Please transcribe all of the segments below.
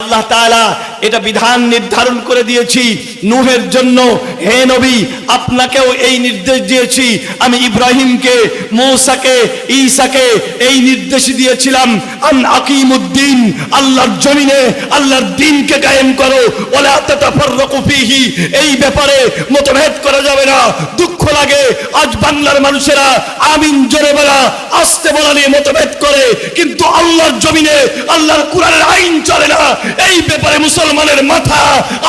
আল্লাহ তাআলা এটা বিধান নির্ধারণ করে দিয়েছি নূহের জন্য, হে নবী আপনাকেও এই নির্দেশ দিয়েছি। আমি ইব্রাহিমকে, মূসাকে, ঈসাকে এই নির্দেশ দিয়েছিলাম, আন আকিমুদ্দিন, আল্লাহর জমিনে আল্লাহর দ্বীনকে কায়েম করো, ওয়ালা তাতাফাররাকু ফীহি, এই ব্যাপারে মতভেদ করা যাবে না। দুঃখ লাগে আজ বাংলার মানুষেরা আমিন জোরে বলা, আস্তে বলা নিয়ে মতভেদ করে, কিন্তু আল্লাহর জমিনে আল্লাহর কোরআনের আইন চলে না। এই ব্যাপারে মুসলমানের মাথা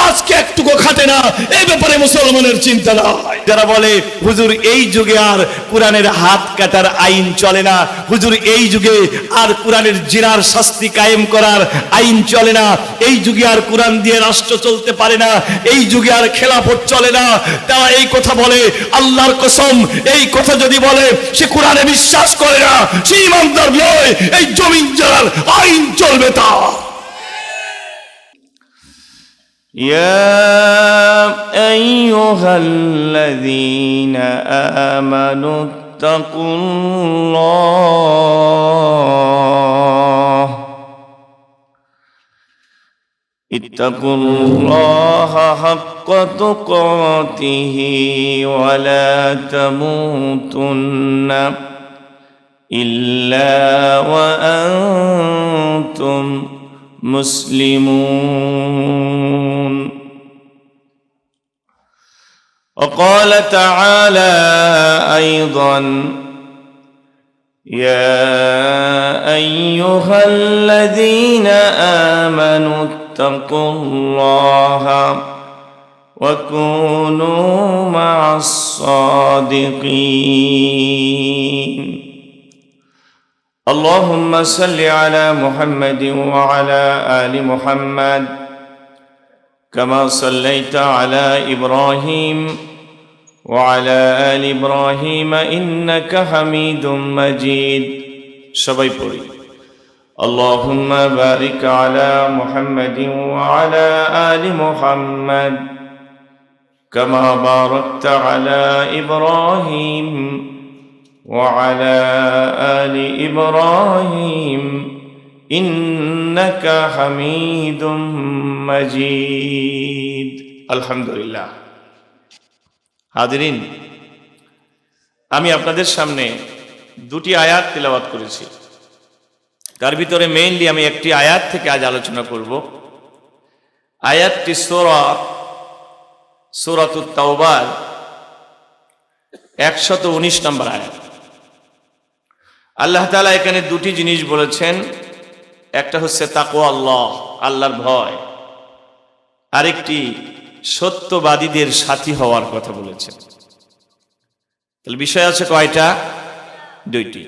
আজকে একটুকু খাটে না, এই ব্যাপারে মুসলমানের চিন্তা নাই। যারা বলে হুজুর এই যুগে আর কোরআনের হাত কাটার আইন চলে না, হুজুর এই যুগে আর কোরআনের জিনার শাস্তি কায়েম করার আইন চলে না, এই যুগে আর কোরআন দিয়ে রাষ্ট্র চলতে পারে না, এই যুগে আর খেলাফত চলে না, তারা এই কথা বলে। আল্লাহর কসম, এই কথা যদি বলে সে কোরআনে বিশ্বাস করে না, সে ইমানদার নয়। এই জমিন যার আইন চলবে তা। يا أيها الذين آمنوا اتقوا الله حق تقاته ولا تموتن إلا وأنتم مسلمون. وقال تعالى أيضا يا أيها الذين آمنوا اتقوا الله وكونوا مع الصادقين. اللهم صل على محمد وعلى آل محمد كما صليت على إبراهيم وعلى آل إبراهيم إنك حميد مجيد. সবাই পড়ি اللهم بارك على محمد وعلى آل محمد كما باركت على إبراهيم وعلى آل إبراهيم إنك حميد مجيد. الحمد لله. হাজিরিন, আমি আপনাদের সামনে দুটি আয়াত তেলাওয়াত করেছি। তার ভিতরে মেইনলি আমি একটি আয়াত থেকে আজ আলোচনা করব। আয়াতটি সূরাতুত তাওবার 119 নম্বর আয়াত। আল্লাহ তাআলা এখানে দুটি জিনিস বলেছেন, একটা হচ্ছে তাকওয়া আল্লাহ, আল্লাহর ভয়, আরেকটি সত্যবাদীদের সাথী হওয়ার কথা বলেছেন। তাহলে বিষয় আছে কয়টা? দুইটি।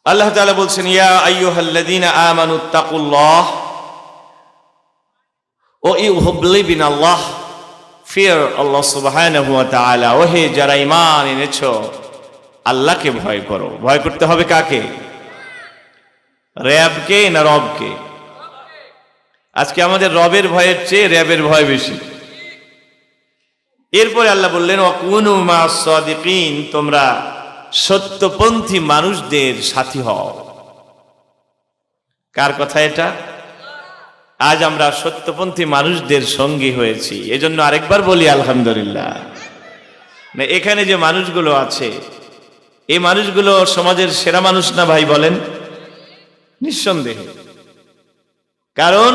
আল্লাহ তাআলা বলছেন ইয়া আইয়ুহাল্লাযীনা আমানুত্তাকুল্লাহ ওয়া ইউহিব্বুনাল্লাহ, ফিয়ার আল্লাহ সুবহানাহু ওয়া তাআলা। ওহে যারা ঈমান এনেছো, আল্লাহকে ভয় করো। ভয় করতে হবে কাকে? রবকে না রবকে? আজকে আমাদের রবের ভয়ের চেয়ে রবের ভয় বেশি। এরপরে আল্লাহ বললেন ওয়াকুনু মা'আস সাদিকিন, তোমরা সত্যপন্থী মানুষদের সাথী হও। কার কথা এটা? আজ আমরা সত্যপন্থী মানুষদের সঙ্গী হয়েছি, এজন্য আরেকবার বলি আলহামদুলিল্লাহ। না, এখানে যে মানুষগুলো আছে, এই মানুষগুলো সমাজের সেরা মানুষ না ভাই? বলেন নিঃসন্দেহে। কারণ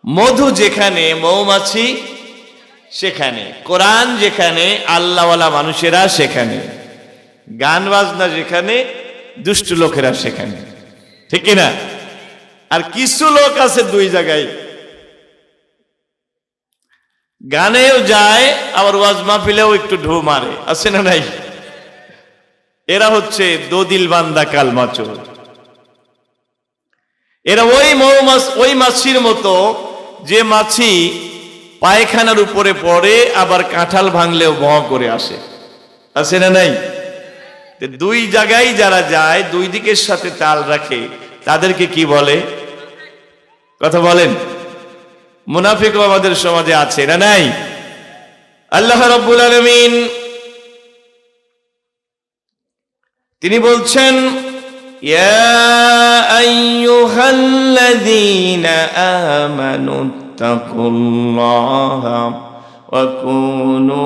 মধু যেখানে, মৌমাছি সেখানে, কোরআন যেখানে, আল্লাহওয়ালা মানুষেরা সেখানে, গান বাজনা যেখানে, দুষ্ট লোকেরা সেখানে, ঠিক কিনা? আর কিছু লোক আছে দুই জায়গায়, গানেও যায় আবার ওয়াজ মাহফিলেও একটু ঢু মারে, আছে না নাই? এরা হচ্ছে দোদিল বান্দা কালমাচোর। এরা ওই মাছির মতো যে মাছি পায়খানার উপরে পড়ে আবার কাঁঠাল ভাঙলেও ভঁ করে আসে, আছে না নাই? দুই জায়গায় যারা যায়, দুই দিকের সাথে তাল রাখে, তাদেরকে কি বলে? কথা বলেন। মুনাফিকও আমাদের সমাজে আছে না নাই? আল্লাহ রাব্বুল আলামিন তিনি বলছেন ইয়া আইয়ুহাল্লাযীনা আমানু তাকুল্লাহা ওয়া কুনু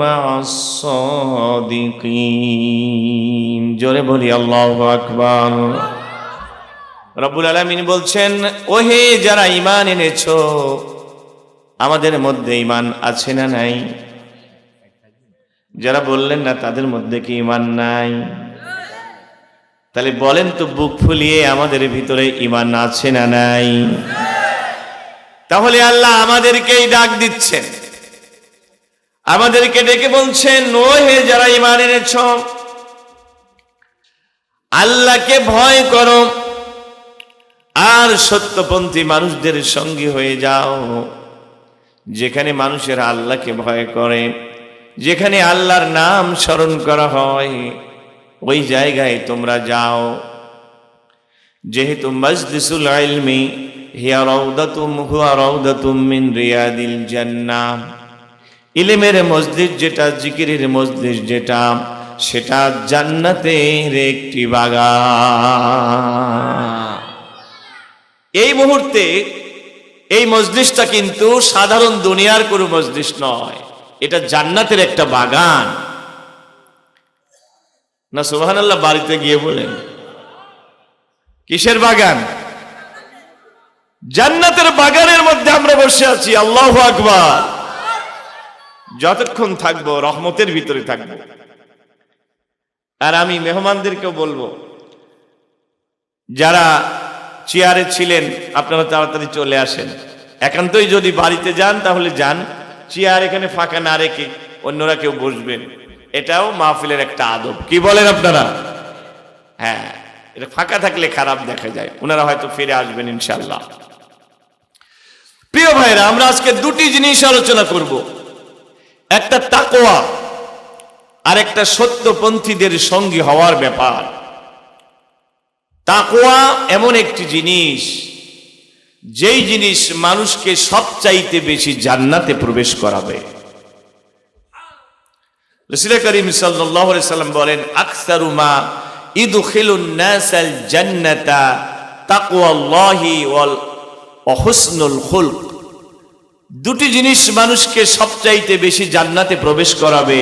মা'আস সাদিকিন। জোরে বলি আল্লাহু আকবার। রব্বুল আলামিন বলছেন, ওহে যারা ঈমান এনেছো, আমাদের মধ্যে ঈমান আছে না নাই? যারা বললেন না তাদের মধ্যে কি ঈমান নাই? তাহলে বলেন তো বুক ফুলিয়ে, আমাদের ভিতরে ঈমান আছে না নাই? তাহলে আল্লাহ আমাদেরকেই ডাক দিচ্ছেন, আমাদেরকে ডেকে বলছেন, ওহে যারা ঈমান এনেছো, আল্লাহকে ভয় করো আর সত্যপন্থী মানুষদের সঙ্গী হয়ে যাও। যেখানে মানুষের আল্লাহকে ভয় করে, যেখানে আল্লাহর নাম স্মরণ করা হয়, ওই জায়গায় তোমরা যাও। যেহেতু মজলিসুল ইলমি হিয়া রাউদাতুম মিন রিয়াদিল জান্নাহ, ইলমের মজলিস যেটা, জিকিরের মজলিস যেটা, সেটা জান্নাতের একটি বাগান। এই মুহূর্তে এই মজলিসটা কিন্তু সাধারণ দুনিয়ার কোনো মজলিস নয়, এটা জান্নাতের একটা বাগান। না সুবহানাল্লাহ বাড়িতে গিয়ে বলেন, কিসের বাগান? জান্নাতের বাগানের মধ্যে আমরা বসে আছি। আল্লাহু আকবার। যতক্ষণ থাকবো রহমতের ভিতরে থাকবো। আর আমি মেহমানদেরকেও বলবো, যারা চেয়ারে ছিলেন আপনারা তাড়াতাড়ি চলে আসেন। একান্তই যদি বাড়িতে যান তাহলে যান, চেয়ার এখানে ফাঁকা না রেখে অন্যরা কেউ বসবেন, এটাও মাহফিলের একটা আদব। কি বলেন আপনারা? হ্যাঁ, এটা ফাঁকা থাকলে খারাপ দেখা যায়। ওনারা হয়তো ফিরে আসবেন ইনশাআল্লাহ। প্রিয় ভাইরা, আমরা আজকে দুটি জিনিস আলোচনা করব, একটা তাকওয়া আর একটা সত্যপন্থীদের সঙ্গী হওয়ার ব্যাপার। তাকওয়া এমন একটি জিনিস, যেই জিনিস মানুষকে সবচাইতে বেশি জান্নাতে প্রবেশ করাবে। রাসূল করিম সাল্লাল্লাহু আলাইহি সাল্লাম বলেন, আকসারু মা ইদখিলুন নাসাল জান্নাতা তাকওয়াল্লাহি ওয়াল হুসনুল খুলক। দুটি জিনিস মানুষকে সবচাইতে বেশি জান্নাতে প্রবেশ করাবে।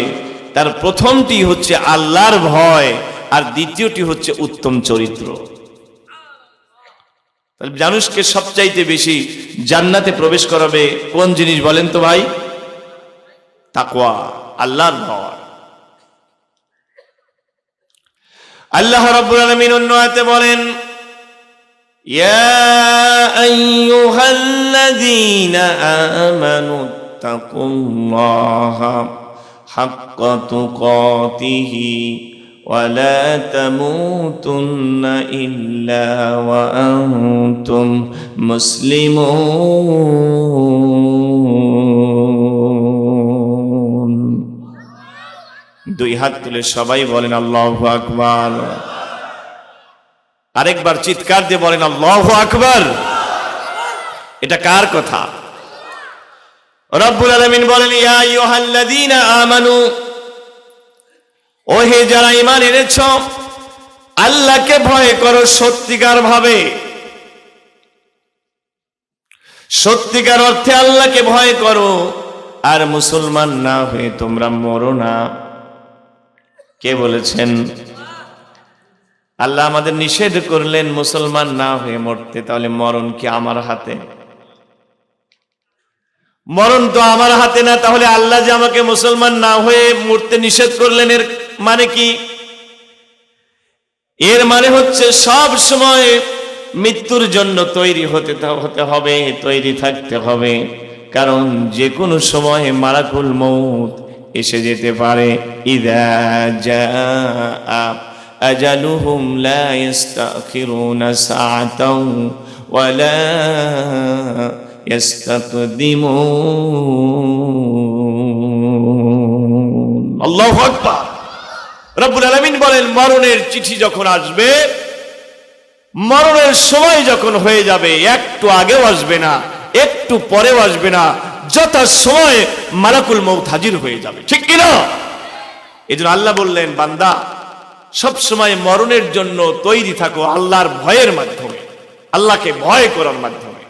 তার প্রথমটি হচ্ছে আল্লাহর ভয়, আর দ্বিতীয়টি হচ্ছে উত্তম চরিত্র। তাহলে মানুষকে সবচাইতে বেশি জান্নাতে প্রবেশ করাবে কোন জিনিস বলেন তো ভাই? তাকওয়া, আল্লাহর ভয়। আল্লাহ রাব্বুল আলামিন অন্য আয়াতে বলেন, ইয়া আইয়ুহাল্লাযীনা আমানু তাকুল্লাহা হাক্কা তুকাতিহি ওয়া লা তামুতুন্না ইল্লা ওয়া আনতুম মুসলিমুন। দুই হাত তুলে সবাই বলেন আল্লাহু আকবার। আরেকবার চিৎকার দিয়ে বলেন আল্লাহু আকবার। এটা কার কথা? রব্বুল আলামিন বলেন, ইয়া আইয়ুহাল্লাযীনা আমানু, ওহে যারা ঈমান এনেছো, আল্লাহকে ভয় করো সত্যিকার ভাবে। সত্যিকার অর্থে আল্লাহকে ভয় করো, আর মুসলমান না হয়ে তোমরা মরো না। কে বলেছেন? আল্লাহ আমাদের নিষেধ করলেন মুসলমান না হয়ে মরতে। তাহলে মরণ কি আমার হাতে? মরণ তো আমার হাতে না। তাহলে আল্লাহ যে আমাকে মুসলমান না হয়ে মরতে নিষেধ করলেন, এর মানে কি? এর মানে হচ্ছে সব সময় মৃত্যুর জন্য তৈরি হতে হবে, তৈরি থাকতে হবে। কারণ যে কোনো সময় মালাকুল মউত এসে যেতে পারে। ইযা জাআ আজালুহুম লা ইস্তাখিরুনা সাআতাও ওয়া লা ইস্তাকদিমুন। আল্লাহু আকবার। রব্বুল আলামিন বলেন, মরণের চিঠি যখন আসবে, মরণের সময় যখন হয়ে যাবে, একটু আগেও আসবে না, একটু পরেও আসবে না, যথা সময় মালাকুল মউত হাজির হয়ে যাবে। ঠিক কিনা? এই জন্য আল্লাহ বললেন, বান্দা সব সময় মরণের জন্য তৈরি থাকো আল্লাহর ভয়ের মাধ্যমে, আল্লাহকে ভয় করার মাধ্যমে।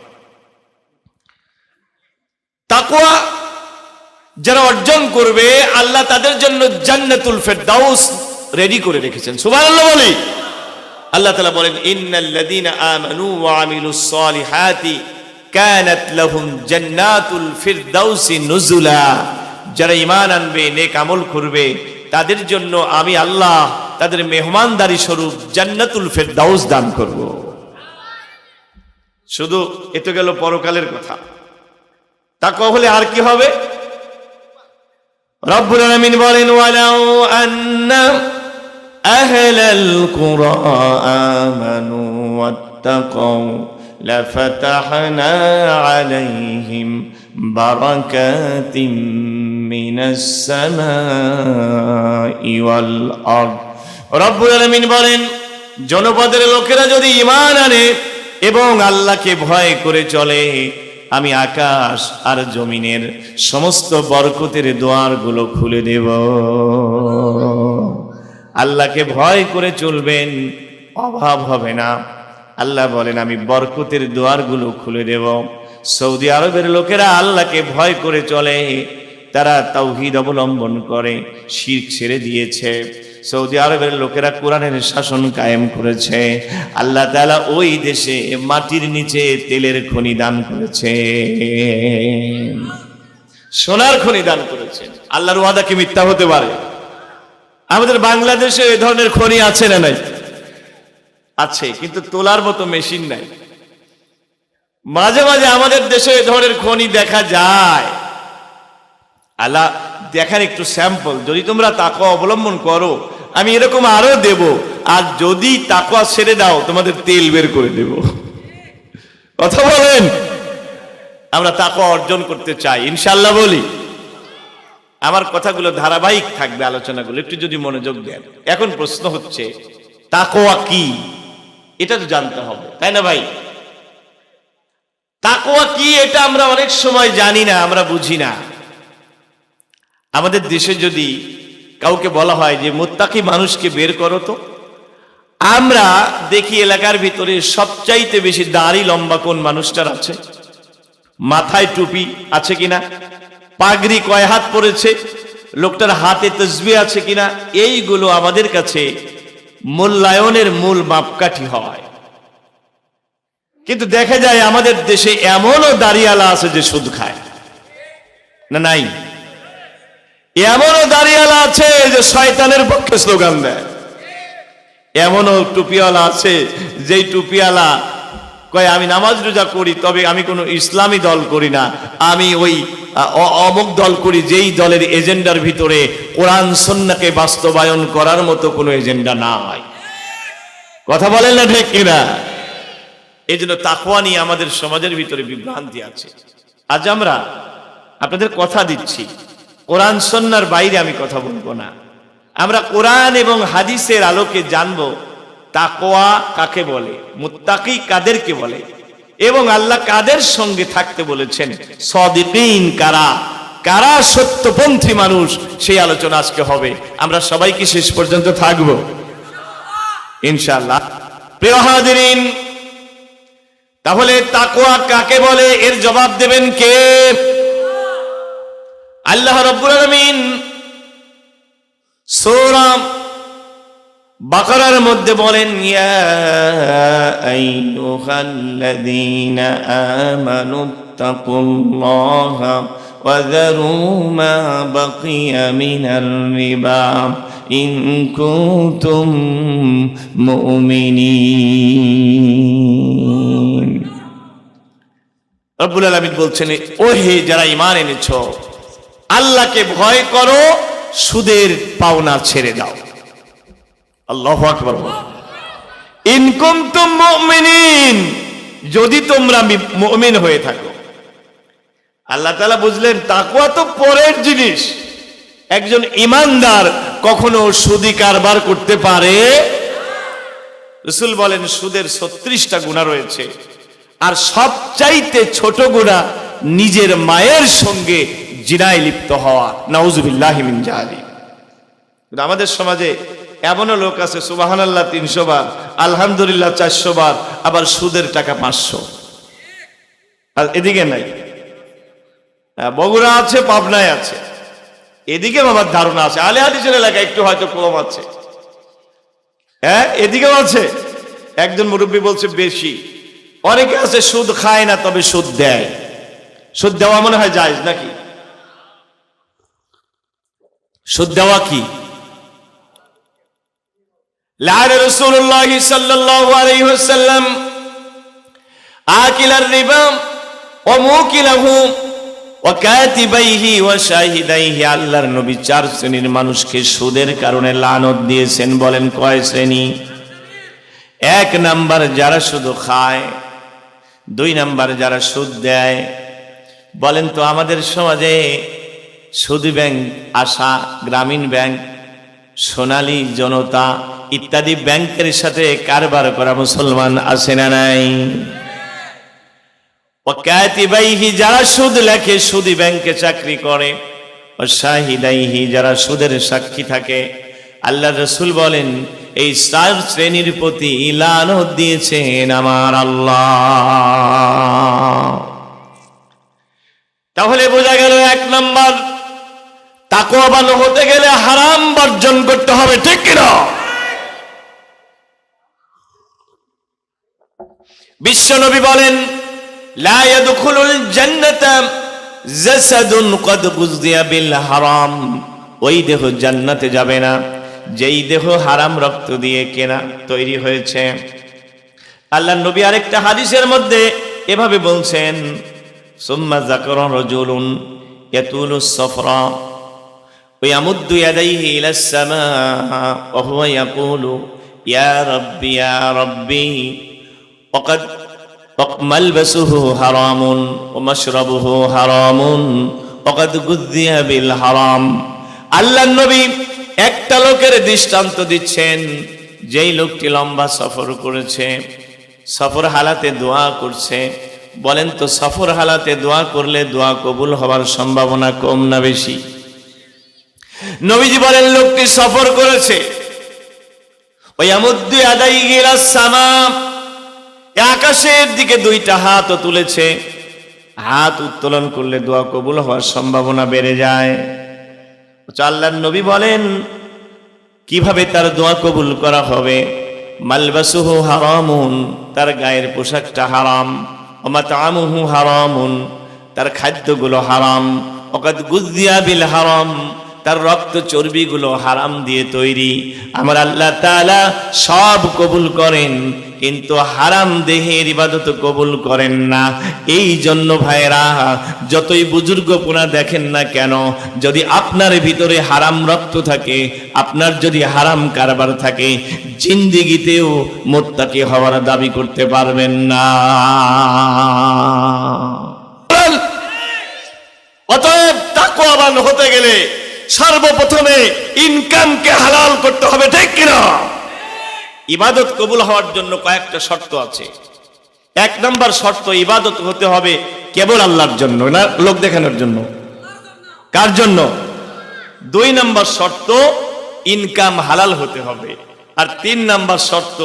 তাকওয়া যারা অর্জন করবে আল্লাহ তাদের জন্য জান্নাতুল ফেরদাউস রেডি করে রেখেছেন। সুবহানাল্লাহ বলি। আল্লাহ তাআলা বলেন, ইন্নাল্লাযীনা আমানু ওয়া আমিলুস সালিহাতি কানাত লাহুম জান্নাতুল ফিরদাউসি নুজুলা। যারা ঈমান আনবে, নেক আমল করবে, তাদের জন্য আমি আল্লাহ তাদের মেহমানদারি স্বরূপ জান্নাতুল ফিরদাউস দান করব। শুধু এত গেল পরকালের কথা। তাকওয়া হলে আর কি হবে? রব্বুল আলামিন বলেন, ওয়ালাউ আন্না আহলাল কুরা আমানু ওয়াত্তাকাউ লাফাতাহনা আলাইহিম বারাকাতিম মিনাস সামাই ওয়াল আরদ। রব্বুল আলামিন বলেন, জনপদের লোকেরা যদি ঈমান আনে এবং আল্লাহকে ভয় করে চলে, আমি আকাশ আর জমিনের সমস্ত বরকতের দুয়ারগুলো খুলে দেব। আল্লাহকে ভয় করে চলবেন, অভাব হবে না। আল্লাহ বলেন, আমি বরকতের দুয়ারগুলো খুলে দেব। সৌদি আরবের লোকেরা আল্লাহকে ভয় করে চলে, তারা তাওহীদ অবলম্বন করে, শিরক ছেড়ে দিয়েছে। সৌদি আরবের লোকেরা কোরআনের শাসন কায়েম করেছে। আল্লাহ তাআলা ওই দেশে মাটির নিচে তেলের খনি দান করেছে, সোনার খনি দান করেছেন। আল্লাহর ওয়াদা কি মিথ্যা হতে পারে? আমাদের বাংলাদেশে এই ধরনের খনি আছে না নাই? আছে, কিন্তু তোলার মতো মেশিন নাই। মাঝে মাঝে আমাদের দেশে এই ধরনের খনি দেখা যায়। আল্লাহ দেখার একটু স্যাম্পল, যদি তোমরা তাকওয়া অবলম্বন করো আমি এরকম আরো দেব, আর যদি তাকওয়া ছেড়ে দাও তোমাদের তেল বের করে দেব। কথা বলেন। আমরা তাকওয়া অর্জন করতে চাই ইনশাআল্লাহ বলি। আমার কথাগুলো ধারাবাহিক থাকবে, আলোচনাগুলো একটু যদি মনোযোগ দেন। এখন প্রশ্ন হচ্ছে, তাকওয়া কি? এটা তো জানতে হবে, তাই না ভাই? তাকওয়া কি এটা আমরা অনেক সময় জানি না, আমরা বুঝি না। আমাদের দেশে যদি কাউকে বলা হয় যে মুত্তাকি মানুষকে বের করো, তো আমরা দেখি এলাকার ভিতরে সবচাইতে বেশি দাড়ি লম্বা কোন মানুষটার আছে, মাথায় টুপি আছে কিনা, পাগড়ি কয় হাত পরেছে, লোকটার হাতে তাসবিহ আছে কিনা, এইগুলো আমাদের কাছে মূল্যায়নের মূল মাপকাঠি হয়। কিন্তু দেখা যায় আমাদের দেশে এমনও দাড়িওয়ালা আছে যে সুদ খায় না, নাই? এমনও দাড়িওয়ালা আছে যে শয়তানের পক্ষে স্লোগান দেয়। এমনও টুপিওয়ালা আছে যেই টুপিওয়ালা কয় আমি নামাজ রোজা করি, তবে আমি কোনো ইসলামী দল করি না, আমি ওই অমুক দল করি, যেই দলের এজেন্ডার ভিতরে কোরআন সুন্নাহকে বাস্তবায়ন করার মতো কোনো এজেন্ডা নাই। কথা বলেন না ঠিক কিনা? এই জন্য তাকওয়া নিয়ে আমাদের সমাজের ভিতরে বিভ্রান্তি আছে। আজ আমরা আপনাদের কথা দিচ্ছি, কোরআন সুন্নাহর বাইরে আমি কথা বলবো না। আমরা কোরআন এবং হাদিসের আলোকে জানবো তাকওয়া কাকে বলে, মুত্তাকি কাদেরকে বলে, এবং আল্লাহ কাদের সঙ্গে থাকতে বলেছেন, সাদিকিন কারা, কারা সত্যপন্থী মানুষ, সেই আলোচনা আজকে হবে। আমরা সবাই কি শেষ পর্যন্ত থাকবো ইনশাআল্লাহ? প্রিয় হাজিরিন, তাহলে তাকওয়া কাকে বলে এর জবাব দেবেন কে? আল্লাহ রাব্বুল আলামিন সূরা বাকারার মধ্যে বলেন, ইয়া আইয়ুহাল্লাযীনা আমানুত্তাকুল্লাহা ওয়া যারু মা বাকিয়া মিনার রিবা ইন কুনতুম মুমিনিন। রব্বুল আলামিন বলছেন, ও হে যারা ঈমান এনেছো, আল্লাহকে ভয় করো, সুদের পাওনা ছেড়ে দাও। আল্লাহু আকবার। ইন কুনতুম মুমিনিন, যদি তোমরা মুমিন হয়ে থাকো। আল্লাহ তাআলা বুঝলেন তাকওয়া তো পরের জিনিস। একজন ঈমানদার কখনো সুদি কারবার করতে পারে? রাসূল বলেন সুদের 36টা গুনাহ রয়েছে, আর সবচাইতে ছোট গুনাহ নিজের মায়ের সঙ্গে জিনায় লিপ্ত হওয়া। নাউযুবিল্লাহি মিন যালিক। আমাদের সমাজে এমনও লোক আছে সুবহানাল্লাহ 300 বার, আলহামদুলিল্লাহ 400 বার, আবার সুদের টাকা 500। আর এদিকে নাই, বগুড়া আছে, পাবনায় আছে, এদিকে আমার ধারণা আছে আলে হাদিসের এলাকায় একটু হয়তো কম আছে, হ্যাঁ এদিকেও আছে। একজন মুরব্বী বলছে বেশি। অনেকে আছে সুদ খায় না তবে সুদ দেয়। সুদ দেওয়া মনে হয় জায়েজ নাকি? সুদ দেওয়া কি? লাআনা রাসূলুল্লাহ সাল্লাল্লাহু আলাইহি ওয়াসাল্লাম আকিলার রিবা ওয়া মুকিলাহু ওয়া কাতিবাইহি ওয়া শাহিদাইহি। আল্লাহর নবী 4 শ্রেণীর মানুষকে সুদের কারণে লানত দিয়েছেন। বলেন কয় শ্রেণী? 1 নাম্বার যারা শুধু খায়, 2 নাম্বার যারা সুদ দেয়। বলেন তো আমাদের সমাজে সুদী ব্যাংক, আশা, গ্রামীণ ব্যাংক, সোনালী জনতা ইত্যাদি ব্যাংকের সাথে কারবার করা মুসলমান আছে না নাই? ও কাতিবাইহি যারা সুদ লেখে, সুদী ব্যাংকে চাকরি করে, ও শাহিদাইহি যারা সুদের সাক্ষী থাকে। আল্লাহ রাসূল বলেন এই 4 শ্রেণীর প্রতি লানত দিয়েছেন আমার আল্লাহ। তাহলে বোঝা গেল 1 নাম্বার তাকওয়াবান হতে গেলে হারাম বর্জন করতে হবে, ঠিক কিনা? বিশ্বনবী বলেন লা ইয়াদখুলুল জান্নাতা জাসাদুন ক্বাদ গুযিয়া বিল হারাম। ওই দেহ জান্নাতে যাবে না যেই দেহ হারাম রক্ত দিয়ে কেনা তৈরি হয়েছে। আল্লাহর নবী আরেকটা হাদিসের মধ্যে এভাবে বলছেন সুম্মা যাকারা রাজুলুন ইয়াতুলুস সাফরা ওয়া ইয়ামুদ্দু ইয়াদাইহি ইলাস সামা ওয়া হুয়া ইয়াকুলু ইয়া রাব্বি ওয়াকাদ মালবাসুহু হারামুন ওয়া মাশরাবুহু হারামুন ওয়াকাদ গুযিয়া বিল হারাম। আল্লাহর নবী একটা লোকের দৃষ্টান্ত দিচ্ছেন, যেই লোকটি লম্বা সফর করেছে, সফর হালাতে দোয়া করছে। বলেন তো সফর হালাতে দোয়া করলে দোয়া কবুল হওয়ার সম্ভাবনা কম না বেশি? নবীজি বলেন লোকটি সফর করেছে, ওয়ামুদ্দু ইয়াদাইহি ইলাস সামা, আকাশের দিকে 2টা হাত তুলেছে। হাত উত্তোলন করলে দোয়া কবুল হওয়ার সম্ভাবনা বেড়ে যায়। আল্লাহর নবী বলেন কিভাবে তার দোয়া কবুল করা হবে? মালবাসুহু হারামুন, তার গায়ের পোশাকটা হারাম, ওয়া মাতআমুহু হারামুন, তার খাদ্যগুলো হারাম, ওয়াকাদ গুযিয়া বিল হারাম, তার রক্ত চর্বিগুলো হারাম দিয়ে তৈরি। আমার আল্লাহ তাআলা সব কবুল করেন কিন্তু হারাম দেহের ইবাদত কবুল করেন না। এই জন্য ভাইরা যতই বুজুর্গপনা দেখেন না কেন, যদি আপনার ভিতরে হারাম রক্ত থাকে, আপনার যদি হারাম কারবার থাকে, জিন্দেগিতেও মুত্তাকি হওয়ার দাবি করতে পারবেন না। অতএব তাকওয়াবান হতে গেলে সর্বপ্রথমে ইনকামকে হালাল করতে হবে, ঠিক কিনা? ইবাদত কবুল হওয়ার জন্য কয়েকটা শর্ত আছে। 1 নাম্বার শর্ত, ইবাদত হতে হবে কেবল আল্লাহর জন্য, না লোক দেখানোর জন্য। কার জন্য? 2 নাম্বার শর্ত, ইনকাম হালাল হতে হবে। আর 3 নাম্বার শর্ত,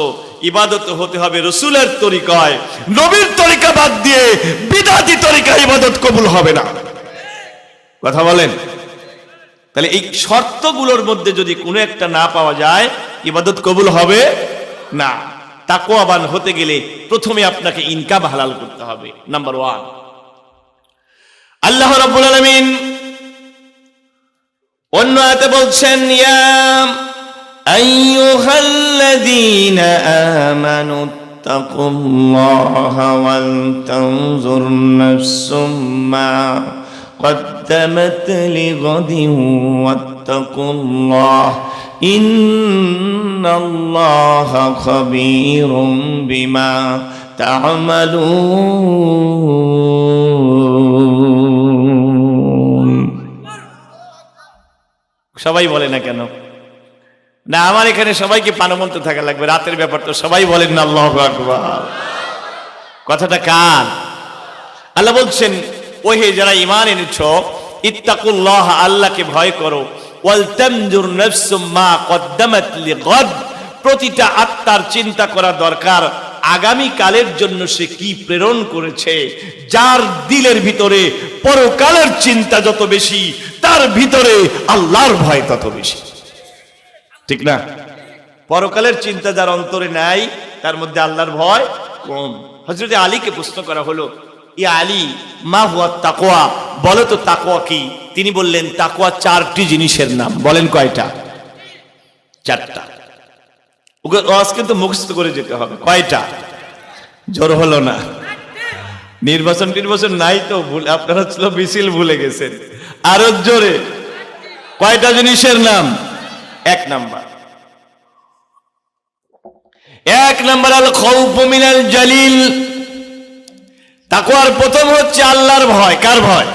ইবাদত হতে হবে রাসূলের তরিকায়। নবীর তরিকা বাদ দিয়ে বিদআতি তরিকায় ইবাদত কবুল হবে না। কথা বলেন? তাহলে এই শর্তগুলোর মধ্যে যদি কোনো একটা না পাওয়া যায়, ইবাদত কবুল হবে না। তাকওয়াবান হতে গেলে প্রথমে আপনাকে ইনকাম হালাল করতে হবে, নাম্বার 1। আল্লাহ রাব্বুল আলামিন অন্য আয়াতে বলছেন ইয়া আইয়ুহাল্লাযীনা আমানু তাকুল্লাহা ওয়াল তানজুর নাফসুম মা قدمت لغد واتقوا الله إن الله خبير بما تعملون। সবাই বলে না কেন? না আমার এখানে সবাইকে প্রাণবন্ত থাকা লাগবে, রাতের ব্যাপার তো সবাই বলেন না আল্লাহু আকবার। কথাটা কার? আল্লাহ বলছেন ওহে যারা ঈমান এনেছো, ইত্তাকুল্লাহ, আল্লাহকে ভয় করো, ওয়ালতানজুর নাফসুম মা কদ্দামাত লিগাদ, প্রতিটা আত্মার চিন্তা করা দরকার আগামী কালের জন্য সে কি প্রেরণ করেছে। যার দিলের ভিতরে পরকালের চিন্তা যত বেশি, তার ভিতরে আল্লাহর ভয় তত বেশি, ঠিক না? পরকালের চিন্তা যার অন্তরে নাই, তার মধ্যে আল্লাহর ভয় কম। হযরত আলীকে প্রশ্ন করা হলো, ইয়া আলী মা হুয়া তাকওয়া, বলো তো তাকওয়া কি? তিনি বললেন, তাকওয়া চারটি জিনিসের নাম। বলেন কয়টা? চারটা। ওকে ওয়াজ কিন্তু মুখস্থ করে যেতে হবে। কয়টা? জোর হলো না। নির্বাচন নাই তো, আপনারা ছিল মিছিল ভুলে গেছেন। আরো জোরে, কয়টা জিনিসের নাম? এক নাম্বার আল খাউফু মিনাল জালিল। তাকওয়ার প্রথম হচ্ছে আল্লাহর ভয়। কার ভয়?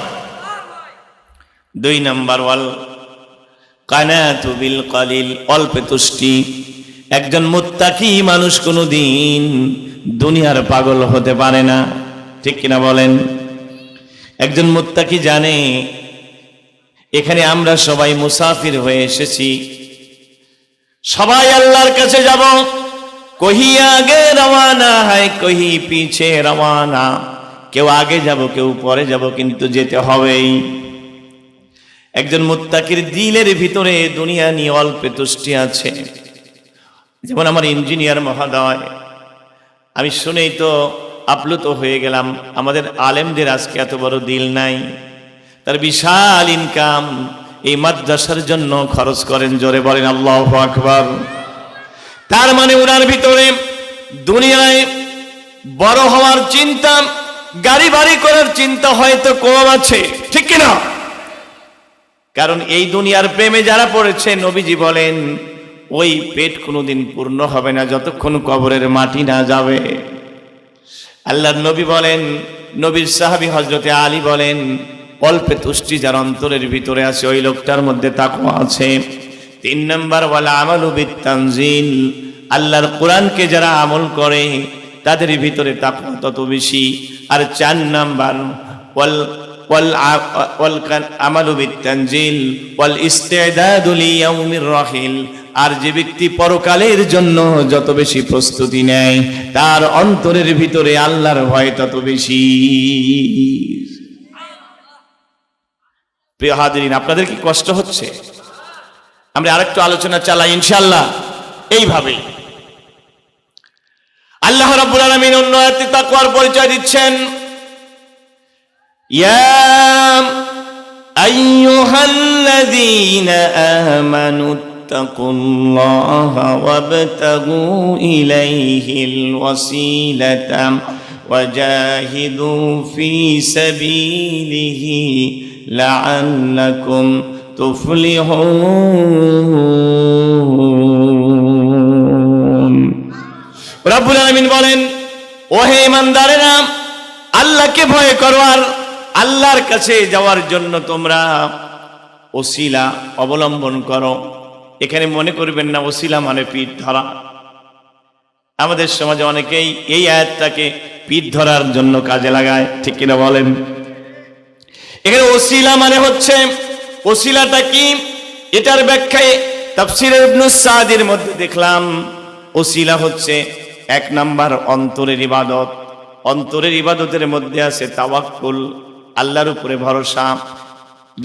দুই নাম্বার ওয়াল কানাতু বিল কালিল, অল্পে তুষ্টি। একজন মুত্তাকি মানুষ কোনোদিন দুনিয়ার পাগল হতে পারে না, ঠিক কিনা বলেন? একজন মুত্তাকি জানে এখানে আমরা সবাই মুসাফির হয়ে এসেছি, সবাই আল্লাহর কাছে যাব। কহি আগে রওয়ানা হয়, কহি পিছে রওয়ানা। কেউ আগে যাব, কেউ পরে যাব, কিন্তু যেতে হবেই। একজন মুত্তাকির দিলের ভিতরে দুনিয়া নিয়ে অল্পে তুষ্টি আছে। যেমন আমার ইঞ্জিনিয়ার মহোদয়, আমি শুনেই তো আপ্লুত হয়ে গেলাম, আমাদের আলেমদের আজকে এত বড় দিল নাই। তার বিশাল ইনকাম এই মাদ্রাসার জন্য খরচ করেন। জোরে বলেন আল্লাহু আকবার। তার মানে ওনার ভিতরে দুনিয়ায় বড় হওয়ার চিন্তা, গাড়ি বাড়ি করার চিন্তা হয়তো কম আছে, ঠিক কিনা? কারণ এই দুনিয়ার প্রেমে যারা পড়েছে, নবীজি বলেন ওই পেট কোনোদিন পূর্ণ হবে না যতক্ষণ কবরের মাটি না যাবে। আল্লাহর নবী বলেন, নবীর সাহাবী হযরতে আলী বলেন, অল্পে তুষ্টি যার অন্তরের ভিতরে আছে, ওই লোকটার মধ্যে তাকওয়া আছে। তিন নাম্বার ওয়াল আমালু বিত্তানজিল, আল্লাহর কোরআনকে যারা আমল করে তাদের ভিতরে তাকওয়া তত বেশি। আর চার নাম্বার ওয়াল আমালু বিত্তানজিল ওয়াল ইস্তিদাদু লিয়াউমির রাহিল, আর যে ব্যক্তি পরকালের জন্য যত বেশি প্রস্তুতি নেয়, তার অন্তরের ভিতরে আল্লাহর ভয় তত বেশি। প্রিয় হাজিরিন, আপনাদের কি কষ্ট হচ্ছে? আমরা আরেকটু আলোচনা চালাই ইনশাআল্লাহ। এইভাবে আল্লাহ রাব্বুল আলামিন অন্য আয়াতে তাকওয়ার পরিচয় দিচ্ছেন, ইয়া আইয়ুহাল্লাযীনা আমানু তাকুল্লাহা ওয়াবতাগু ইলাইহিল ওয়াসিলাতা ওয়াজাহিদু ফি সাবিলিহি লাআল্লাকুম তুফলিহুন। রব্বুল আলামিন বলেন, ওহে ঈমানদারেরা, আল্লাহকে ভয় করো আর আল্লাহর কাছে যাওয়ার জন্য তোমরা ওসিলা অবলম্বন করো। এখানে মনে করবেন না ওসিলা মানে পিঠ ধরা। আমাদের সমাজে অনেকেই এই আয়াতটাকে পিঠ ধরার জন্য কাজে লাগায়, ঠিক কিনা বলেন? এখানে ওসিলা মানে হচ্ছে, ওসিলাটা কি এটার ব্যাখ্যায় তাফসীরে ইবনে সাদির মধ্যে দেখলাম, ওসিলা হচ্ছে এক নাম্বার অন্তরের ইবাদত। অন্তরের ইবাদতের মধ্যে আছে তাওয়াক্কুল, আল্লাহর উপরে ভরসা,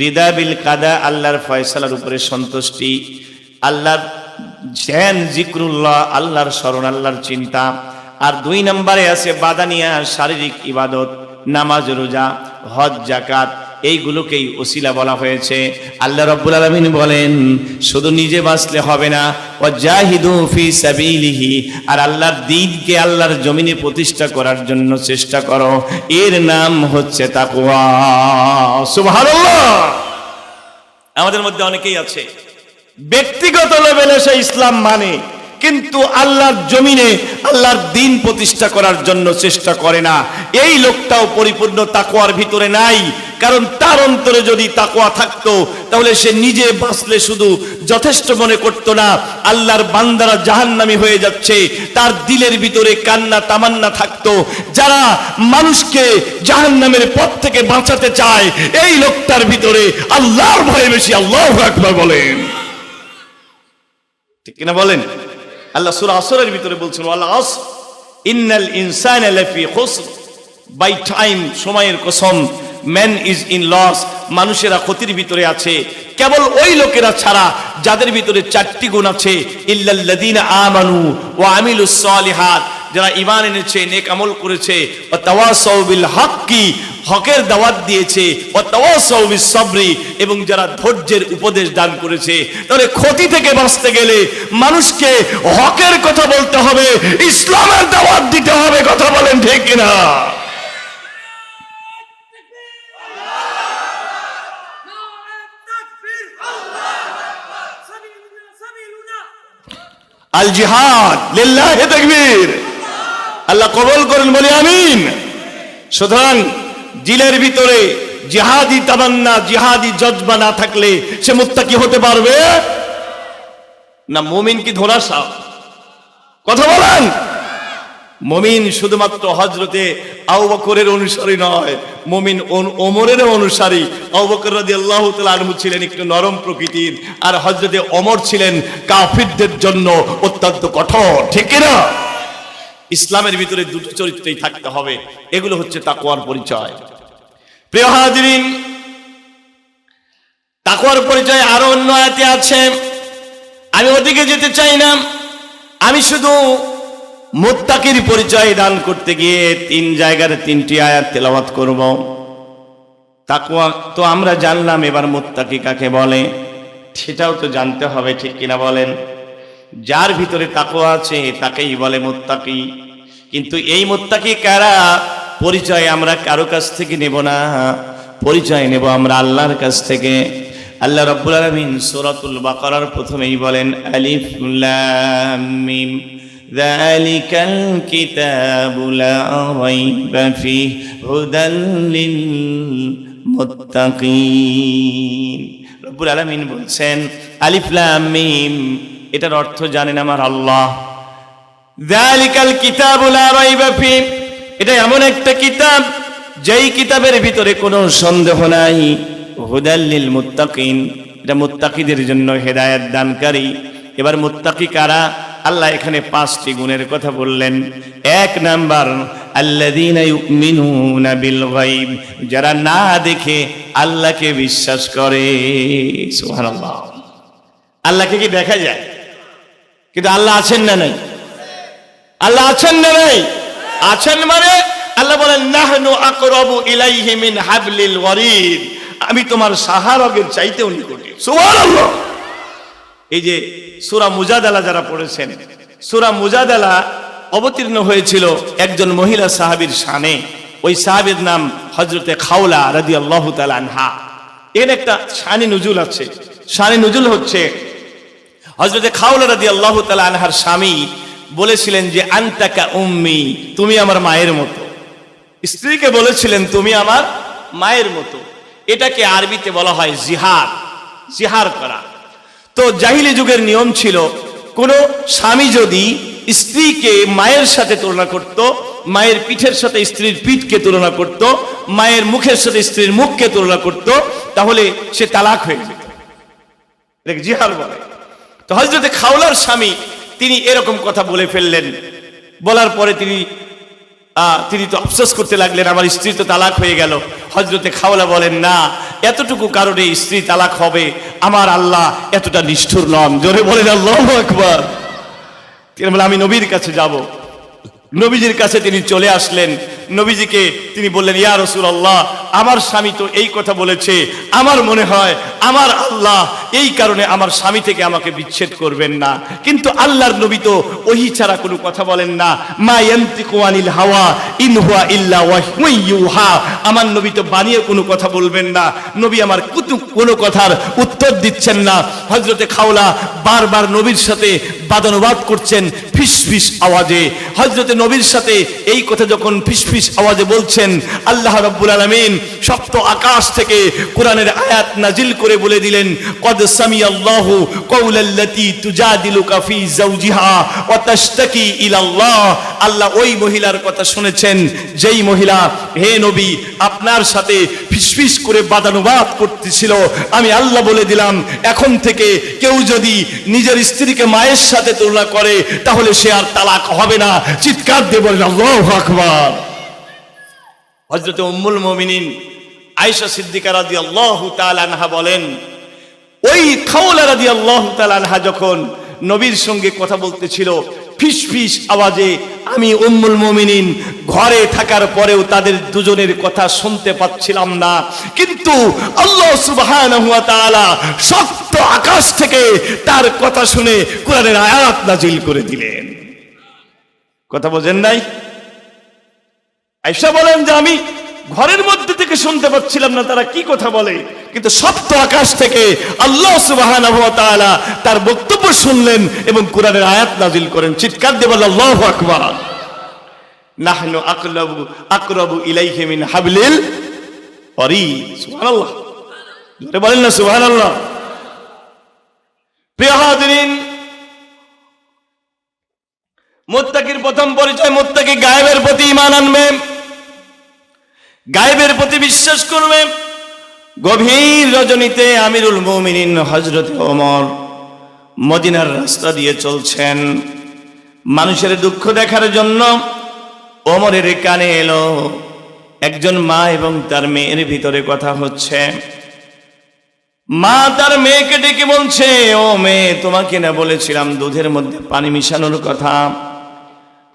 রিদা বিল কাদা, আল্লাহর ফয়সালার উপরে সন্তুষ্টি, আল্লাহর ধ্যান, জিক্রুল্লাহ, আল্লাহর স্মরণ, আল্লাহর চিন্তা। আর দুই নম্বরে আছে বাদানিয়া, শারীরিক ইবাদত, নামাজ, রোজা, হজ, যাকাত, এইগুলোকেই ওসিলা বলা হয়েছে। আল্লাহ রাব্বুল আলামিন বলেন, শুধু নিজে বাঁচলে হবে না, ওয়াজাহিদু ফি সাবিলিহি, আর আল্লাহর দ্বীনকে আল্লাহর জমিনে প্রতিষ্ঠা করার জন্য চেষ্টা করো। এর নাম হচ্ছে তাকওয়া। সুবহানাল্লাহ। আমাদের মধ্যে অনেকেই আছে ব্যক্তিগত লেভেলে সে ইসলাম মানে, কিন্তু আল্লাহর জমিনে আল্লাহর দ্বীন প্রতিষ্ঠা করার জন্য চেষ্টা করে না। এই লোকটাও পরিপূর্ণ তাকওয়ার ভিতরে নাই। কারণ তার অন্তরে যদি তাকওয়া থাকতো তাহলে সে নিজে বাঁচলে শুধু যথেষ্ট মনে করতো না, আল্লাহর বান্দারা জাহান্নামী হয়ে যাচ্ছে, তার দিলের ভিতরে কান্না তামান্না থাকতো। যারা মানুষকে জাহান্নামের পথ থেকে বাঁচাতে চায় এই লোকটার ভিতরে আল্লাহর ভয় বেশি। আল্লাহু আকবার বলেন, ঠিক কিনা বলেন? আল্লাহ সূরা আসরের ভিতরে বলছেন, ওয়াল আসর ইন্নাল ইনসানা লাফি খুসর, বাই টাইম, সময়ের কসম, ম্যান ইজ ইন লস, মানুষেরা ক্ষতির ভিতরে আছে, কেবল ওই লোকেরা ছাড়া যাদের ভিতরে চারটি গুণ আছে, ইল্লাল্লাযীনা আমানু ওয়া আমিলুস সালিহাত, যারা ঈমান এনেছে, নেক আমল করেছে, ওয়া তাওয়াসাউ বিল হাক্কি, হকের দাওয়াত দিয়েছে, ওয়া তাওয়াসাউ বিস সাবরি, এবং যারা ধৈর্যের উপদেশ দান করেছে। তাহলে ক্ষতি থেকে বাঁচতে গেলে মানুষকে হকের কথা বলতে হবে, ইসলামের দাওয়াত দিতে হবে। কথা বলেন ঠিক কিনা? আল জিহাদ লিল্লাহি তাকবীর, আল্লাহ কবুল করেন, বলি আমিন। সুতরাং দিলের ভিতরে জিহাদি তামান্না, জিহাদি জজবা না থাকলে সে মুত্তাকি হতে পারবে না। মুমিন কি ধরাসা? কথা বলেন। মুমিন শুধুমাত্র হযরতে আবু বকরের অনুসারী নয়, মুমিন ওমরের অনুসারী। আবু বকর রাদিয়াল্লাহু তাআলা আনহু ছিলেন একটু নরম প্রকৃতির, আর হযরতে ওমর ছিলেন কাফিরদের জন্য অত্যন্ত কঠোর। ঠিক কিনা? ইসলামের ভিতরে দুটো চরিত্রই থাকতে হবে, এগুলো হচ্ছে তাকওয়ার পরিচয়। প্রিয় হাজিরিন, তাকওয়ার পরিচয় আরো অন্য আয়াতে আছে, আমি ওদিকে যেতে চাই না। আমি শুধু মুত্তাকির পরিচয় দান করতে গিয়ে 3 জায়গার 3টি আয়াত তেলাওয়াত করব। তাকওয়া তো আমরা জানলাম, এবার মুত্তাকি কাকে বলে সেটাও তো জানতে হবে। ঠিক কিনা বলেন? যার ভিতরে তাকওয়া আছে তাকেই বলে মুত্তাকি। কিন্তু এই মুত্তাকি কারা, পরিচয় আমরা কারো কাছ থেকে নেব না, পরিচয় নেব আমরা আল্লাহর কাছ থেকে। আল্লাহ রাব্বুল আলামিন সূরাতুল বাকারার প্রথমেই বলেন, আলিফ লাম মিম যালিকাল কিতাবু লা রাইবা ফিহি হুদাল লিল মুত্তাকিন। রব্বুল আলামিন বলছেন আলিফ লাম মিম, এটার অর্থ জানেন আমার আল্লাহ। যালিকাল কিতাবু লা রাইবা ফিহি, এটা এমন একটা কিতাব যেই কিতাবের ভিতরে কোনো সন্দেহ নাই। হুদাল লিল মুত্তাকিন, এটা মুত্তাকিদের জন্য হেদায়েত দানকারী। এবার মুত্তাকি কারা? আল্লাহ এখানে 5টি গুণের কথা বললেন। 1 নাম্বার, আল্লাযীনা ইউমিনুনা বিল গায়ব, যারা না দেখে আল্লাহকে বিশ্বাস করে। সুবহানাল্লাহ। আল্লাহকে কি দেখা যায়? কিন্তু আল্লাহ আছেন না নাই? আল্লাহ আছেন না নাই? আছেন। মানে আল্লাহ বলেন, নাহনু আকরাবু ইলাইহি মিন হাবলিল ওয়ারিদ, আমি তোমার সাহারগের চাইতেও নিকটে। সুবহানাল্লাহ। এই যে সূরা মুজাদালা যারা পড়েছেন, সূরা মুজাদালা অবতীর্ণ হয়েছিল একজন মহিলা সাহাবীর শানে। ওই সাহাবীর নাম হযরতে খাওলা রাদিয়াল্লাহু তাআলা আনহা। এর একটা শানে নুজুল আছে। শানে নুজুল হচ্ছে, হযরতে খাওলা রাদিয়াল্লাহু তাআলা আনহার স্বামী বলেছিলেন যে আনতাকা উম্মি, তুমি আমার মায়ের মতো। স্ত্রীকে বলেছিলেন তুমি আমার মায়ের মতো। এটাকে আরবিতে বলা হয় জিহার, জিহার করা। তো জাহিলি যুগের নিয়ম ছিল, কোন স্বামী যদি স্ত্রীকে মায়ের সাথে তুলনা করত, মায়ের পিঠের সাথে স্ত্রীর পিঠকে তুলনা করত, মায়ের মুখের সাথে স্ত্রীর মুখকে তুলনা করত, তাহলে সে তালাক হয়ে যেত। এটাকে জিহার বলে। তো হযরতে খাওলার স্বামী তিনি এরকম কথা বলে ফেললেন। বলার পরে তিনি তো আফসোস করতে লাগলেন, আমার স্ত্রী তো তালাক হয়ে গেল। হযরতে খাওলা বলেন, না, এতটুকু কারণে স্ত্রী তালাক হবে, আমার আল্লাহ এতটা নিষ্ঠুর নন। জোরে বলেন আল্লাহু আকবার। তিনি বলেন, আমি নবীর কাছে যাব। নবীজির কাছে তিনি চলে আসলেন। নবীজিকে তিনি বললেন, ইয়া রাসূলুল্লাহ, আমার স্বামী তো এই কথা বলেছে, আমার মনে হয় আমার আল্লাহ এই কারণে আমার স্বামী থেকে আমাকে বিচ্ছেদ করবেন না। কিন্তু আল্লাহর নবী তো ওহী ছাড়া কোনো কথা বলেন না। মা ইয়ানতিকু আনিল হাওয়া ইন হুয়া ইল্লা ওয়াহয়ুন ইউহা, আমার নবী তো বানিয়ে কোনো কথা বলবেন না। নবী আমার কোনো কথার উত্তর দিচ্ছেন না। হযরতে খাওলা বারবার নবীর সাথে বাদানুবাদ করছেন ফিসফিস আওয়াজে। হযরতে নবীর সাথে এই কথা যখন ফিসফিস ফিসফিস আওয়াজে বলছেন, আল্লাহ রাব্বুল আলামিন সপ্ত আকাশ থেকে কোরআনের আয়াত নাজিল করে বলে দিলেন, কদ সামিয়াল্লাহু কওলাল্লাতী তুজাদিলুকা ফি যাওজিহা ওয়া তাশতাকি ইলাল্লাহ। আল্লাহ ওই মহিলার কথা শুনেছেন যেই মহিলা, হে নবী, আপনার সাথে ফিসফিস করে বাদানুবাদ করতেছিল। আমি আল্লাহ বলে দিলাম, এখন থেকে কেউ যদি নিজের স্ত্রীকে মায়ের সাথে তুলনা করে তাহলে সে আর তালাক হবে না। চিৎকার দিয়ে বলেন আল্লাহু আকবার। হযরত উম্মুল মুমিনিন আয়েশা সিদ্দিকা রাদিয়াল্লাহু তাআলা আনহা বলেন, ওই খাওলা রাদিয়াল্লাহু তাআলা আনহা যখন নবীর সঙ্গে কথা বলতেছিল ফিসফিস আওয়াজে, আমি উম্মুল মুমিনিন ঘরে থাকার পরেও তাদের দুজনের কথা শুনতে পাচ্ছিলাম না, কিন্তু আল্লাহ সুবহানাহু ওয়া তাআলা সপ্ত আকাশ থেকে তার কথা শুনে কোরআনের আয়াত নাজিল করে দিলেন। কথা বোঝেন নাই? আয়েশা বলেন যে আমি ঘরের মধ্যে থেকে শুনতে পাচ্ছিলাম না তারা কি কথা বলে, কিন্তু সপ্ত আকাশ থেকে আল্লাহ সুবহানাহু ওয়া তাআলা তার বক্তব্য শুনলেন এবং কোরআনের আয়াত নাজিল করেন। চিৎকার দিয়ে বলেন আল্লাহু আকবার। নাহনু আকরাবু ইলাইহি মিন হাবলিল ওয়ারিদ। সুবহানাল্লাহ, জোরে বলেন না সুবহানাল্লাহ। প্রিয় হাজিরিন, মুত্তাকির প্রথম পরিচয়, মুত্তাকি গায়েবের প্রতি ঈমান আনবে, গায়েবের প্রতি বিশ্বাস করবে। গভীর রজনীতে আমিরুল মুমিনিন হযরত ওমর মদিনার রাস্তা দিয়ে চলছেন। মানুষের দুঃখ দেখার জন্য ওমরের কানে এলো একজন মা এবং তার মেয়ের ভিতরে কথা হচ্ছে। মা তার মেয়েকে ডেকে বলছে, ও মেয়ে, তোমাকে না বলেছিলাম দুধের মধ্যে পানি মিশানোর কথা?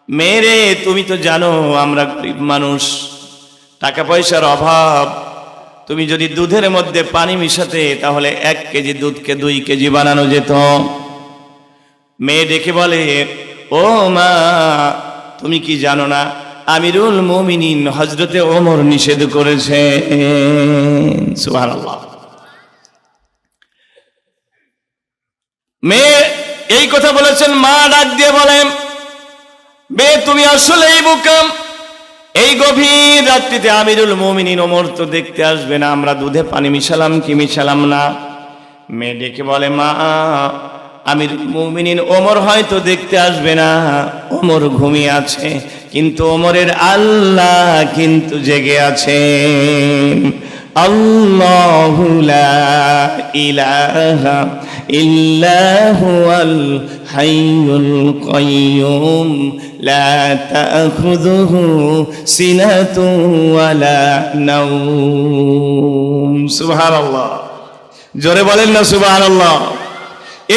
মেয়েরে, তুমি তো জানো আমরা গরিব মানুষ, টাকা পয়সার অভাব। তুমি যদি দুধের মধ্যে পানি মিশাতে তাহলে 1 কেজি দুধকে 2 কেজি বানানো যেত। মেয়ে ডেকে বলে, ও মা, তুমি কি জানো না আমিরুল মুমিনিন হযরতে ওমর নিষেধ করেছে? সুবহানাল্লাহ। মেয়ে এই কথা বলেছেন। মা ডাক দিয়ে বলেন, মেয়ে তুমি আসলেই বোকা। এই গভীর রাত্রিতে আমিরুল মুমিনিন ওমর তো দেখতে আসবে না, আমরা দুধে পানি মিশালাম কি মিশালাম না? মেয়ে ডেকে বলে, মা, আমিরুল মুমিনিন ওমর হয়তো দেখতে আসবে না, ওমর ঘুমিয়ে আছে, কিন্তু ওমরের আল্লাহ কিন্তু জেগে আছেন। আল্লাহু লা ইলাহা ইল্লা হুয়াল হাইয়ুল কাইয়্যুম লা তাখুযুহু সিনাতুন ওয়ালা নাওম। সুবহানাল্লাহ, জোরে বলেন না সুবহানাল্লাহ।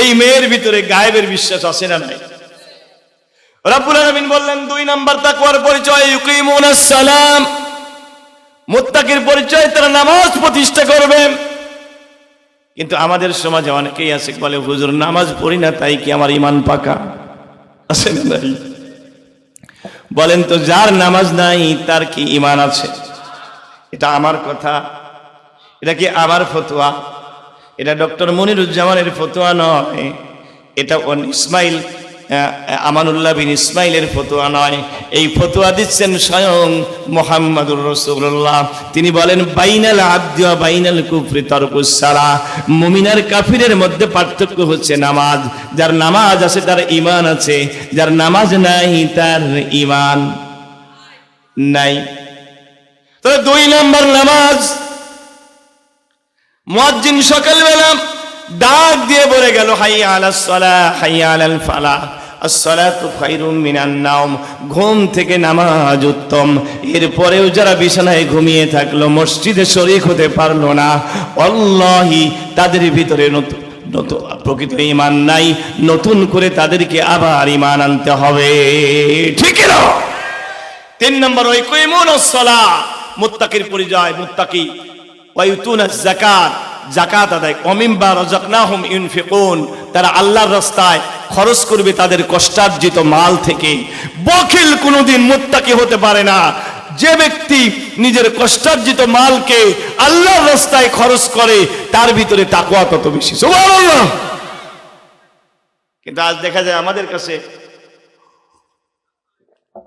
এই মেয়ের ভিতরে গায়েবের বিশ্বাস আছে না নাই? রব্বুল আলামিন বললেন 2 নাম্বার তাকওয়ার পরিচয়, ইউকিমুনাস সালাম। মুত্তাকির পরিচয়, তারা নামাজ প্রতিষ্ঠা করবে। কিন্তু আমাদের সমাজে অনেকেই আছে বলে, হুজুর নামাজ পড়ি না তাই কি আমার ঈমান পাকা? আছে না নাই? বলেন তো, যার নামাজ নাই তার কি ঈমান আছে? এটা আমার কথা, এটা কি আমার ফতোয়া? এটা ডক্টর মনিরুজ্জামানের ফতোয়া নয়, এটা ইসমাইল আমানুল্লাহ বিন ইসমাইলের ফতোয়া নয়। এই ফতোয়া দিচ্ছেন স্বয়ং মুহাম্মদুর রাসূলুল্লাহ। তিনি বলেন, বাইনাল আবদি ওয়া বাইনাল কুফরি তারকুস সালাহ। মুমিন আর কাফিরের মধ্যে পার্থক্য হচ্ছে নামাজ। যার নামাজ আছে তার ঈমান আছে, যার নামাজ নাই তার ঈমান নাই। তো 2 নাম্বার নামাজ। মুয়াজ্জিন সকালবেলা ডাক দিয়ে বলে গেল, হাইয়া আলাস সালাহ হাইয়া আলাল ফালাহ, আসসালাতু খায়রুম মিনান নাওম। ঘুম থেকে নামাজ উত্তম। এরপরেও যারা বিছানায় ঘুমিয়ে থাকলো, মসজিদে শরীক হতে পারলো না, আল্লাহি তাদের ভিতরে নতুন প্রকৃত ঈমান নাই। নতুন করে তাদেরকে আবার ঈমান আনতে হবে, ঠিক না? 3 নম্বর, ইকুমুনাস সালাহ। মুত্তাকির পরিচয়, মুত্তাকি ওয়ায়ুতুনাজ যাকাত, যাকাত আদায়। ওমিম্মা রাযাকনাহুম ইউনফিকুন, তারা আল্লাহর রাস্তায় খরচ করবে তাদের কষ্টার্জিত মাল থেকে। বখিল কোনোদিন মুত্তাকি হতে পারে না। যে ব্যক্তি নিজের কষ্টার্জিত মালকে আল্লাহর রাস্তায় খরচ করে তার ভিতরে তাকওয়া তত বেশি। সুবহানাল্লাহ। কিন্তু আজ দেখা যায় আমাদের কাছে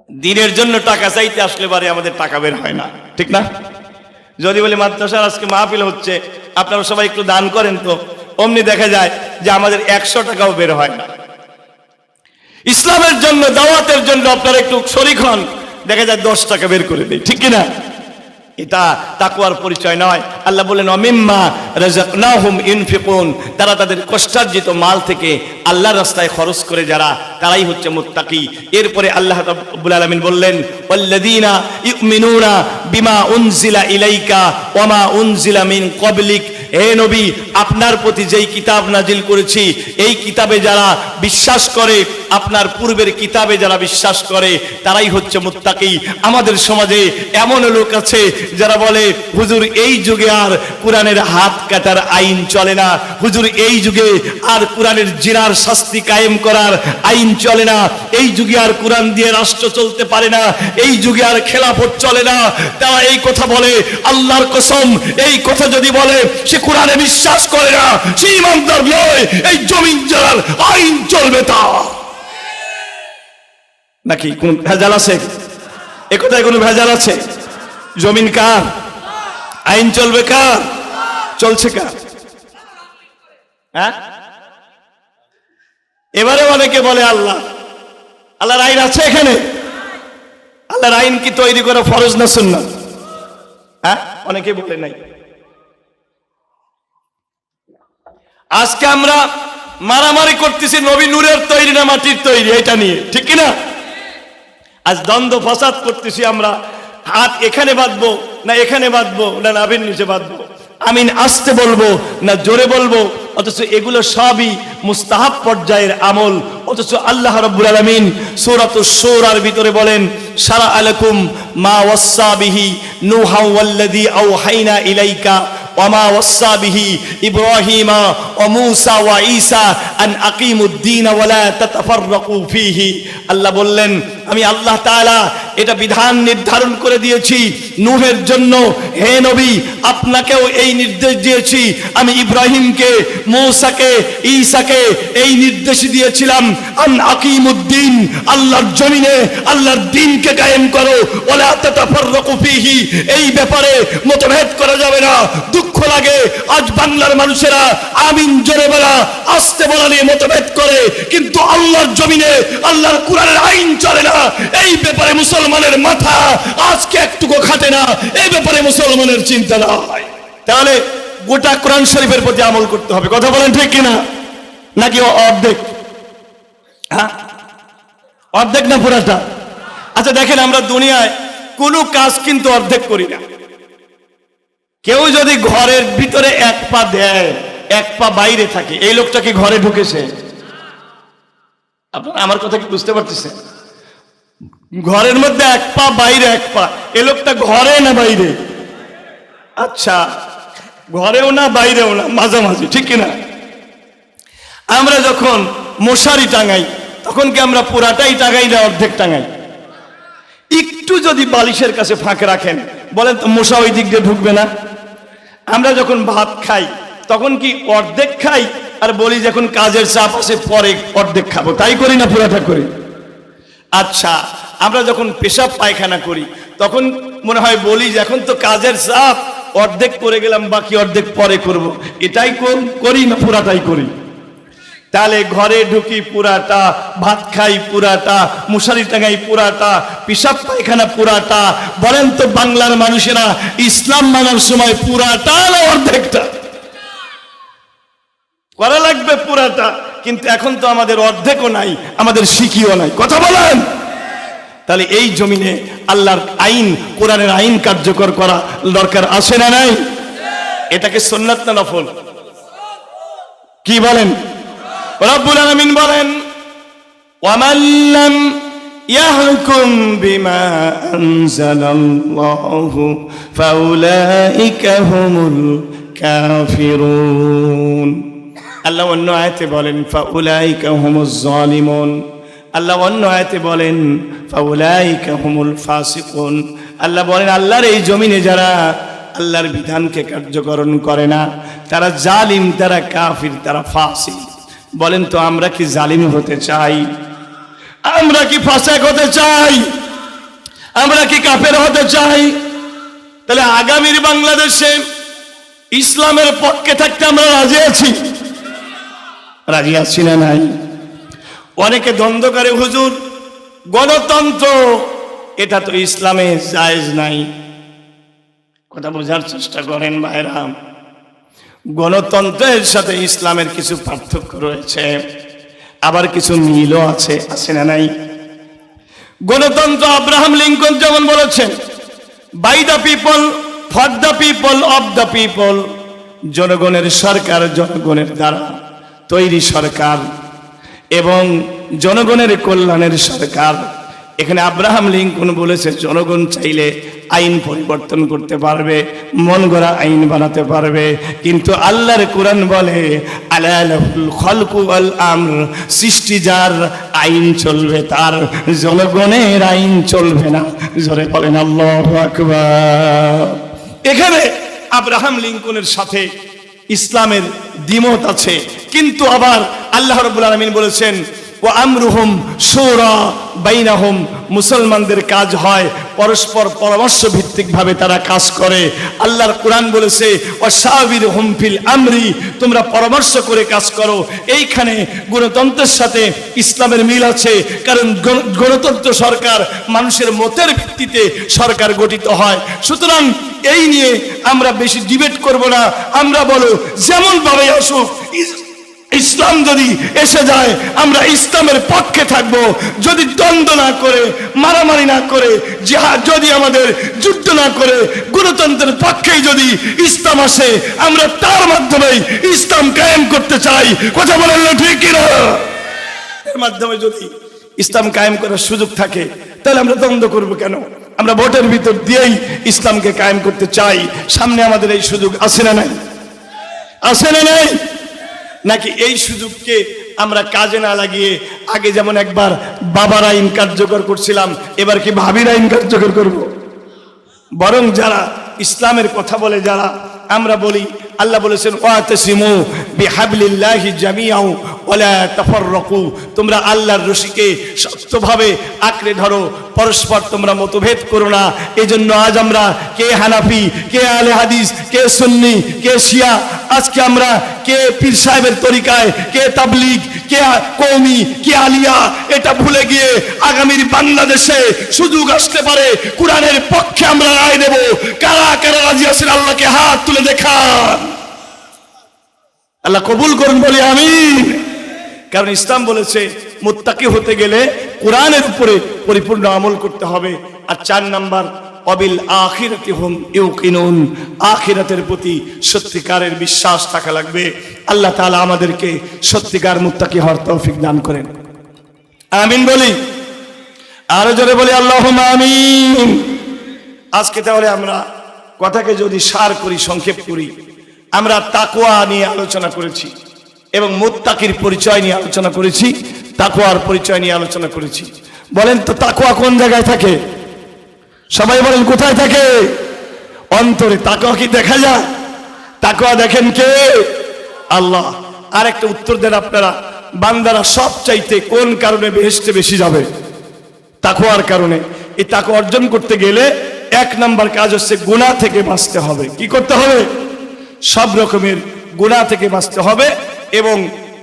দিনের জন্য টাকা চাইতে আসলে বারে আমাদের টাকা বের হয় না, ঠিক না? যদি বলি মাদ্রাসার আজকে মাহফিল হচ্ছে, আপনারা সবাই একটু দান করেন, তো অমনি দেখা যায় যে আমাদের 100 টাকাও বের হয় না। ইসলামের জন্য, দাওয়াতের জন্য আপনারা একটু শরীক হন, দেখা যায় 10 টাকা বের করে দেয়, ঠিক কিনা? এটা তাকওয়ার পরিচয় নয়। আল্লাহ বলেন অমিম্মা রাযাকনাহুম ইনফিকুন, তারা তাদের কষ্টার্জিত মাল থেকে আল্লাহর রাস্তায় খরচ করে যারা, তারাই হচ্ছে মুত্তাকি। এরপরে আল্লাহ রাব্বুল আলামিন বললেন ওয়াল্লাযীনা ইউমিনুনা বিমা উনজিলা ইলাইকা ওয়া মা উনজিলা মিন ক্বাবলিক, হে নবী, আপনার প্রতি যেই কিতাব নাজিল করেছি এই কিতাবে যারা বিশ্বাস করে, আপনার পূর্বের কিতাবে যারা বিশ্বাস করে, তারাই হচ্ছে মুত্তাকি। আমাদের সমাজে এমন লোক আছে যারা বলে হুজুর এই যুগে আর কোরআনের হাত কাটার আইন চলে না, হুজুর এই যুগে আর কোরআনের জিনার শাস্তি কায়েম করার আইন চলে না, এই যুগে আর কোরআন দিয়ে রাষ্ট্র চলতে পারে না, এই যুগে আর খেলাফত চলে না। তারা এই কথা বলে, আল্লাহর কসম এই কথা যদি বলে সে কোরআনে বিশ্বাস করে না, সে ইমানদার নয়। এই জমিন যার আইন চলবে তা নাকি কোন ভেজাল আছে? এ কথায় কোনো ভেজাল আছে? জমিন কার? আইন চলবে কার? চলছে কার? হ্যাঁ, এবারে অনেকে বলে আল্লাহ, আল্লাহর আইন আছে এখানে? আল্লাহর আইন কি তৈরি করা ফরজ না সুন্নাত? হ্যাঁ, অনেকে বলে নাই। আজকে আমরা মারামারি করতেছি নবী নূরের তৈরি না মাটির তৈরি, এটা নিয়ে, ঠিক কিনা? আজ দ্বন্দ্ব ফসাদ করতেছি আমরা, হাত এখানে বাঁধবো না এখানে বাঁধবো, না নাভির নিচে বাঁধবো, আমিন আস্তে বলবো না জোরে বলবো, অথচ এগুলো সবই মুস্তাহাব পর্যায়ের আমল। অথচ আল্লাহ রাব্বুল আলামিন সূরাতুশ শূরার ভিতরে বলেন শারা আলাকুম মা ওয়াসসা বিহি নূহা ওয়াল্লাযী আওহাইনা ইলাইকা ওয়া মা ওয়াসসা বিহি ইব্রাহিমা ওয়া মূসা ওয়া ঈসা আন আকিমুদ্দীন ওয়া লা তাতাফাররাকু ফীহি। আল্লাহ বললেন আমি আল্লাহ তাআলা এটা বিধান নির্ধারণ করে দিয়েছি নূহের জন্য, হে নবী আপনাকেও এই নির্দেশ দিয়েছি। আমি ইব্রাহিমকে, মূসাকে, ঈসাকে এই নির্দেশ দিয়েছিলাম আন আকিমুদ্দীন, আল্লাহর জমিনে আল্লাহর দ্বীনকে কায়েম করো, ওয়া লা তাতাফাররাকু ফীহি, এই ব্যাপারে মতভেদ করা যাবে না। দুঃখ লাগে আজ বাংলার মানুষেরা আমিন জোরে বলা আস্তে বলা নিয়ে মতভেদ করে, কিন্তু আল্লাহর জমিনে আল্লাহর কোরআনের আইন চলে না। এই ব্যাপারে মুসলমানের মাথা আজকে একটুকু খাটে না, এই ব্যাপারে মুসলমানের চিন্তা নাই। তাহলে গোটা কোরআন শরীফের প্রতি আমল করতে হবে, কথা বলেন ঠিক কিনা? নাকি অর্ধেক? হ্যাঁ, অর্ধেক না পুরাটা? আচ্ছা দেখেন, আমরা দুনিয়ায় কোনো কাজ কিন্তু অর্ধেক করি না। কেউ যদি ঘরের ভিতরে এক পা দেয়, এক পা বাইরে থাকে, এই লোকটা কি ঘরে ঢুকেছে? আপনারা আমার কথা কি বুঝতে পারতেছেন? ঘরের মধ্যে এক পা বাইরে এক পা, এ লোকটা ঘরে না বাইরে? আচ্ছা, ঘরেও না বাইরেও না, মাঝামাঝি, ঠিক কিনা? আমরা যখন মশারি টাঙাই তখন কি আমরা পুরাটাই টাঙাই না অর্ধেক টাঙাই? একটু যদি বালিশের কাছে ফাঁক রাখেন, বলেন তো মশা ওই দিক দিয়ে ঢুকবে না? আমরা যখন ভাত খাই তখন কি অর্ধেক খাই আর বলি যখন কাজের চাপ আসে পরে অর্ধেক খাবো, তাই করি না পুরাটা করি? আচ্ছা, আমরা যখন পেশাব পায়খানা করি তখন মনে হয় বলি যে এখন তো কাজের চাপ, অর্ধেক করে গেলাম বাকি অর্ধেক পরে করব, এটাই করি না পুরাটাই করি? তাহলে ঘরে ঢুকি পুরাটা, ভাত খাই পুরাটা, মশারি টাঙাই পুরাটা, পেশাব পায়খানা পুরাটা। বলেন তো বাংলার মানুষেরা ইসলাম মানার সময় পুরাটা না অর্ধেকটা করা লাগবে? পুরাটা। কিন্তু এখন তো আমাদের অর্ধেকও নাই, আমাদের শিখিও নাই, কথা বলেন। তাহলে এই জমিনে আল্লাহর আইন, কোরআনের আইন কার্যকর করা দরকার আছে না নাই? এটাকে সুন্নাত না নফল? কি বলেন? রব্বুল আলামিন বলেন ওয়ামান লাম ইয়াহকুম বিমা আনজালাল্লাহু ফাউলাইকা হুমুল কাফিরুন। আল্লাহ অন্য আয়াতে বলেন ফাউলাইকা হুমুজ জালিমুন। আল্লাহ অন্য আয়াতে বলেন ফাউলাইকা হুমুল ফাসিকুন। আল্লাহ বলেন আল্লাহর এই জমিনে যারা আল্লাহর বিধানকে কার্যকরণ করে না তারা জালিম, তারা কাফির, তারা ফাসিক। বলেন তো আমরা কি জালিম হতে চাই? আমরা কি ফাসিক হতে চাই? আমরা কি কাফের হতে চাই? তাহলে আগামীর বাংলাদেশে ইসলামের পক্ষে থাকতে আমরা রাজি আছি? রাজি আছি না নাই? অনেকে দ্বন্দ্ব করে, হুজুর গণতন্ত্র এটা তো ইসলামে জায়েজ নাই। কথা বোঝার চেষ্টা করেন ভাইরা, গণতন্ত্রের সাথে ইসলামের কিছু পার্থক্য রয়েছে, আবার কিছু মিলও আছে, আছে না নাই? গণতন্ত্র আব্রাহাম লিঙ্কন যেমন বলেছেন, by the people, for the people, of the people, জনগণের সরকার, জনগণের দ্বারা তৈরি সরকার এবং জনগণের কল্যাণের সরকার। এখানে আব্রাহাম লিঙ্কন বলেছে জনগণ চাইলে আইন পরিবর্তন করতে পারবে, মন গড়া আইন বানাতে পারবে, কিন্তু আল্লাহর কোরআন বলে আলা লাহুল খালকু ওয়াল আমর, সৃষ্টি যার, আইন চলবে তার, জনগণের আইন চলবে না। জোরে বলেন আল্লাহু আকবার। এখানে আব্রাহাম লিঙ্কনের সাথে ইসলামের দ্বিমত আছে, কিন্তু আবার আল্লাহ রাব্বুল আলামিন বলেছেন ওয়া আমরুহুম শুরা বাইনাহুম, মুসলমানদের কাজ হয় পরস্পর পরামর্শ ভিত্তিক ভাবে তারা কাজ করে। আল্লাহর কোরআন বলেছে ওয়াশাবিরহুম ফিল আমরি, তোমরা পরামর্শ করে কাজ করো। এইখানে গণতন্ত্রের সাথে ইসলামের মিল আছে, কারণ গণতন্ত্র সরকার মানুষের মতের ভিত্তিতে সরকার গঠিত হয়। সুতরাং এই নিয়ে আমরা বেশি ডিবেট করব না, আমরা বলো যেমন ভাবে আসুক, ইসলাম যদি এসে যায় আমরা ইসলামের পক্ষে থাকব। যদি দ্বন্দ্ব না করে, মারামারি না করে, জিহাদ যদি আমাদের যুদ্ধ না করে, গণতন্ত্রের পক্ষেই যদি ইসলাম আসে, আমরা তার মাধ্যমে ইসলাম কায়েম করতে চাই। কথা বলেন না ঠিক কিনা? এর মাধ্যমে যদি ইসলাম কায়েম করার সুযোগ থাকে তাহলে আমরা দ্বন্দ্ব করব কেন? আমরা ভোটের ভিতর দিয়েই ইসলামকে কায়েম করতে চাই। সামনে আমাদের এই সুযোগ আছে না নাই? আছে না নাই? নাকি এই সুযোগকে আমরা কাজে না লাগিয়ে আগে যেমন একবার বাবার আইন কার্যকর করছিলাম, এবার কি ভাবির আইন কার্যকর করব? বরং যারা ইসলামের কথা বলে, যারা আমরা বলি, আল্লাহ বলেছেন ওয়াতাসিমু বিহাবলিল্লাহি জামিআ ওয়ালা তাফাররাকু, তোমরা আল্লাহর রশিকে শক্তভাবে আঁকড়ে ধরো, পরস্পর তোমরা মতভেদ করো না। এজন্য আজ আমরা কে হানাফি, কে আহলে হাদিস, কে সুন্নি, কে শিয়া, আজকে আমরা কে পীর সাহেবের তরিকায়, কে তাবলীগ, কে কওমি, কে আলিয়া, এটা ভুলে গিয়ে আগামীর বাংলাদেশে সুযোগ আসতে পারে কোরআনের পক্ষে আমরা রায় দেব। কারা কারা রাজি আছেন আল্লাহকে হাত তুলে দেখান। আল্লাহ কবুল করুন বলি আমিন। কারণ ইসলাম বলেছে মুত্তাকি হতে গেলে কোরআনের উপরে পরিপূর্ণ আমল করতে হবে। আর 4 নাম্বার অবিল আখিরাতি হুম ইউকিনুন, আখিরাতের প্রতি সত্যিকারের বিশ্বাস থাকা লাগবে। আল্লাহ তাআলা আমাদেরকে সত্যিকার মুত্তাকি হওয়ার তৌফিক দান করেন। আমিন বলি, আরো জোরে বলি আল্লাহুম্মা আমিন। আজকে তাহলে আমরা কথাকে যদি সার করি, সংক্ষেপ করি, আমরা তাকওয়া নিয়ে আলোচনা করেছি এবং মুত্তাকির পরিচয় নিয়ে আলোচনা করেছি, তাকওয়ার পরিচয় নিয়ে আলোচনা করেছি। বলেন তো তাকওয়া কোন জায়গায় থাকে? সবাই বলেন কোথায় থাকে? অন্তরে। তাকওয়া কি দেখা যায়? তাকওয়া দেখেন কে? আল্লাহ। আর একটা উত্তর দেন আপনারা, বান্দারা সব চাইতে কোন কারণে বেহেশতে বেশি যাবে? তাকওয়ার কারণে। এই তাকওয়া অর্জন করতে গেলে 1 নাম্বার কাজ হচ্ছে গুনাহ থেকে বাঁচতে হবে। কি করতে হবে? সব রকমের গুনাহ থেকে বাঁচতে হবে এবং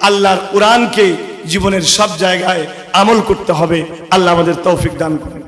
আল্লাহর কোরআনকে জীবনের সব জায়গায় আমল করতে হবে। আল্লাহ আমাদের তৌফিক দান করেন।